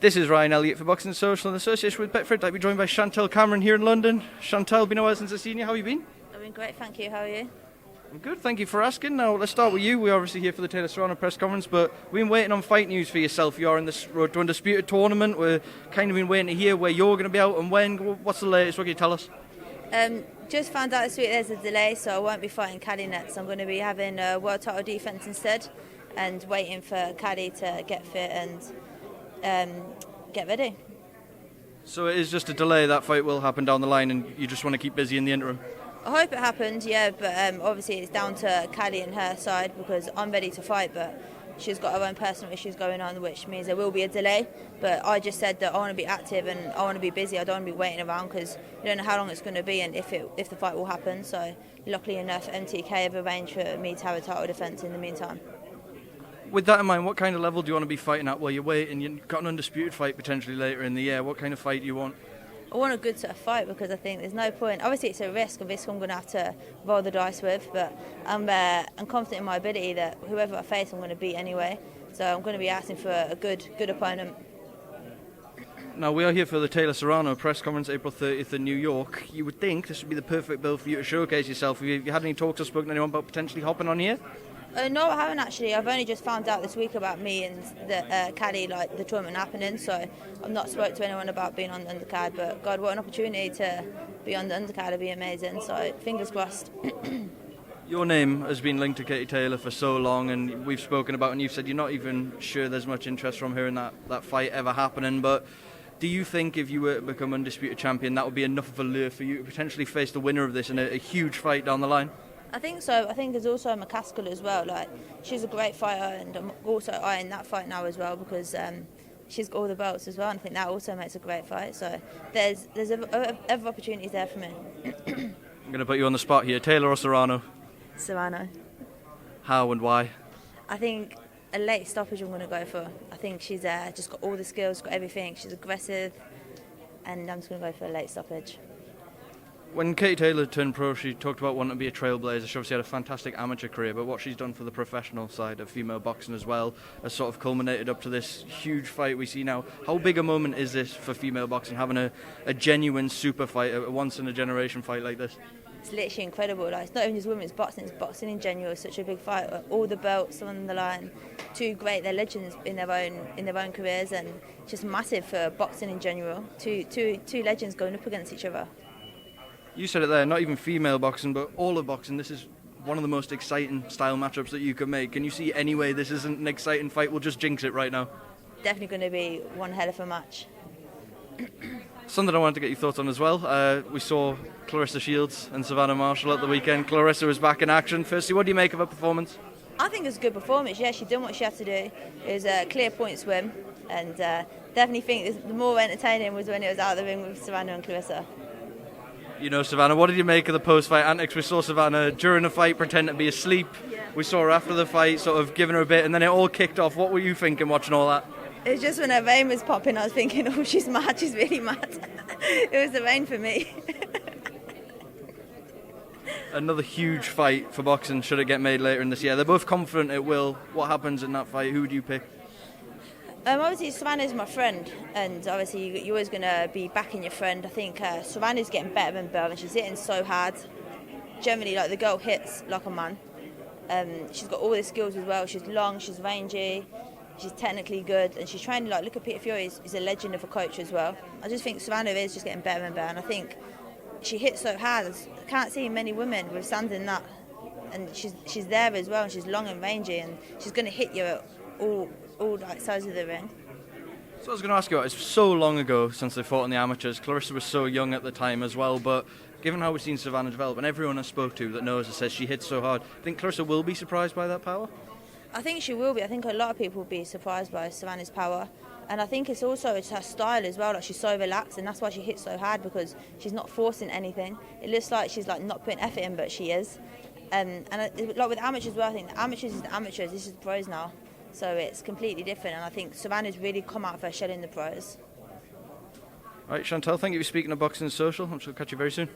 This is Ryan Elliott for Boxing Social in association with Betfred. I'll be joined by Chantelle Cameron here in London. Chantelle, been a while since I've seen you. How have you been? I've been great, thank you. How are you? I'm good, thank you for asking. Now, let's start with you. We're obviously here for the Taylor-Serrano press conference, but we've been waiting on fight news for yourself. You're in this Road to Undisputed tournament. We're kind of been waiting to hear where you're going to be out and when. What's the latest? What can you tell us? Just found out this week there's a delay, so I won't be fighting Caddy next. I'm going to be having a world title defence instead and waiting for Caddy to get fit and get ready. So it is just a delay. That fight will happen down the line and you just want to keep busy in the interim? I hope it happens, yeah, but obviously it's down to Caddy and her side because I'm ready to fight, but she's got her own personal issues going on, which means there will be a delay. But I just said that I want to be active and I want to be busy. I don't want to be waiting around because you don't know how long it's going to be and if the fight will happen. So luckily enough, MTK have arranged for me to have a title defence in the meantime. With that in mind, what kind of level do you want to be fighting at while you're waiting? You've got an undisputed fight potentially later in the year. What kind of fight do you want? I want a good sort of fight because I think there's no point. Obviously, it's a risk I'm going to have to roll the dice with, but I'm confident in my ability that whoever I face, I'm going to beat anyway. So I'm going to be asking for a good opponent. Now, we are here for the Taylor-Serrano press conference, April 30th in New York. You would think this would be the perfect bill for you to showcase yourself. Have you had any talks or spoken to anyone about potentially hopping on here? No, I haven't actually. I've only just found out this week about me and the Caddy, like the tournament happening. So I've not spoke to anyone about being on the undercard. But God, what an opportunity to be on the undercard would be amazing. So fingers crossed. Your name has been linked to Katie Taylor for so long, and we've spoken about, and you've said you're not even sure there's much interest from her in that fight ever happening. But do you think if you were to become undisputed champion, that would be enough of a lure for you to potentially face the winner of this in a huge fight down the line? I think so. I think there's also McCaskill as well. Like she's a great fighter, and I'm also eyeing that fight now as well because she's got all the belts as well. And I think that also makes a great fight. So there's other opportunities there for me. I'm going to put you on the spot here. Taylor or Serrano? Serrano. How and why? I think a late stoppage I'm going to go for. I think she's just got all the skills, got everything. She's aggressive, and I'm just going to go for a late stoppage. When Katie Taylor turned pro, she talked about wanting to be a trailblazer. She obviously had a fantastic amateur career, but what she's done for the professional side of female boxing as well has sort of culminated up to this huge fight we see now. How big a moment is this for female boxing, having a genuine super fight, a once-in-a-generation fight like this? It's literally incredible. Like, it's not even just women's boxing, it's boxing in general. It's such a big fight. All the belts on the line. Two great, they're legends in their own careers, and just massive for boxing in general. Two legends going up against each other. You said it there, not even female boxing, but all of boxing. This is one of the most exciting style matchups that you can make. Can you see any way this isn't an exciting fight? We'll just jinx it right now. Definitely going to be one hell of a match. Something I wanted to get your thoughts on as well. We saw Claressa Shields and Savannah Marshall at the weekend. Claressa was back in action. Firstly, what do you make of her performance? I think it was a good performance. Yeah, she done what she had to do. It was a clear point swim, and definitely think the more entertaining was when it was out of the ring with Savannah and Claressa. You know, Savannah, what did you make of the post-fight antics? We saw Savannah during the fight pretend to be asleep. Yeah. We saw her after the fight sort of giving her a bit, and then it all kicked off. What were you thinking watching all that? It was just when her vein was popping, I was thinking, oh, she's mad, she's really mad. It was the vein for me. Another huge fight for boxing, should it get made later in this year. They're both confident it will. What happens in that fight? Who would you pick? Obviously, Savannah's my friend, and obviously you're always going to be backing your friend. I think Savannah's getting better and better, and she's hitting so hard. Generally, like the girl hits like a man. She's got all the skills as well. She's long, she's rangy, she's technically good, and she's training like, look at Peter Fury, he's a legend of a coach as well. I just think Savannah is just getting better and better, and I think she hits so hard. I can't see many women withstanding that, and she's there as well, and she's long and rangy, and she's going to hit you at all like sides of the ring. So I was going to ask you, it's so long ago since they fought in the amateurs. Claressa was so young at the time as well, but given how we've seen Savannah develop, and everyone I spoke to that knows her says she hits so hard, I think Claressa will be surprised by that power? I think she will be. I think a lot of people will be surprised by Savannah's power, and I think it's her style as well. Like, she's so relaxed, and that's why she hits so hard, because she's not forcing anything. It looks like she's like not putting effort in, but she is. And like with amateurs as well, I think the amateurs is the amateurs. This is the pros now. So it's completely different, and I think Savannah's really come out of her shell in the pros. All right, Chantelle, thank you for speaking to Boxing Social. I'm sure I'll catch you very soon.